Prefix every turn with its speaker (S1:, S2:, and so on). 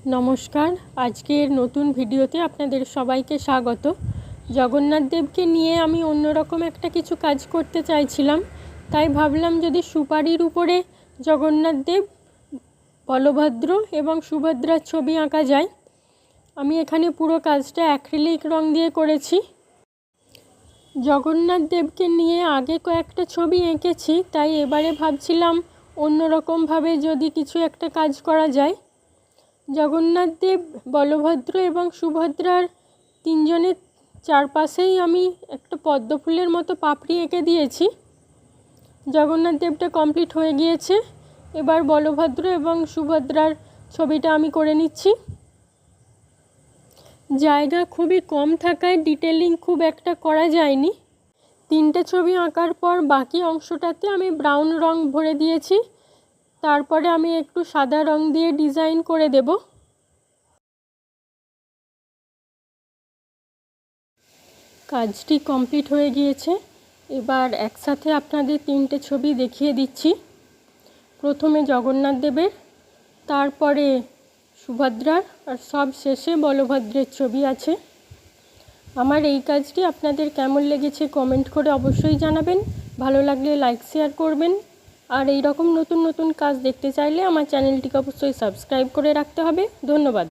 S1: নমস্কার, আজকের নতুন ভিডিওতে আপনাদের সবাইকে স্বাগত। জগন্নাথ দেবকে নিয়ে আমি অন্যরকম একটা কিছু কাজ করতে চাইছিলাম, তাই ভাবলাম যদি সুপারির উপরে জগন্নাথ দেব, বলভদ্র এবং সুভদ্রার ছবি আঁকা যায়। আমি এখানে পুরো কাজটা অ্যাক্রিলিক রং দিয়ে করেছি। জগন্নাথ দেবকে নিয়ে আগে কয়েকটা ছবি এঁকেছি, তাই এবারে ভাবছিলাম অন্যরকমভাবে যদি কিছু একটা কাজ করা যায়। জগন্নাথ দেব, বলভদ্র এবং সুভদ্রার তিনজনের চারপাশেই আমি একটা পদ্ম ফুলের মতো পাপড়ি এঁকে দিয়েছি। জগন্নাথ দেবটা কমপ্লিট হয়ে গিয়েছে। এবার বলভদ্র এবং সুভদ্রার ছবিটা আমি করে নিচ্ছি। জায়গা খুবই কম থাকায় ডিটেলিং খুব একটা করা যায়নি। তিনটে ছবি আঁকার পর বাকি অংশটাতে আমি ব্রাউন রং ভরে দিয়েছি। তারপরে আমি একটু সাদা রং দিয়ে ডিজাইন করে দেব। কাজটি কমপ্লিট হয়ে গিয়েছে। এবার একসাথে আপনাদের তিনটে ছবি দেখিয়ে দিচ্ছি। প্রথমে জগন্নাথ দেবের, তারপরে সুভদ্রার, আর সব শেষে বলভদ্রের ছবি আছে। আমার এই কাজটি আপনাদের কেমন লেগেছে কমেন্ট করে অবশ্যই জানাবেন। ভালো লাগলে লাইক শেয়ার করবেন। আর এই রকম নতুন নতুন কাজ দেখতে চাইলে আমার চ্যানেলটিকে অবশ্যই সাবস্ক্রাইব করে রাখতে হবে। ধন্যবাদ।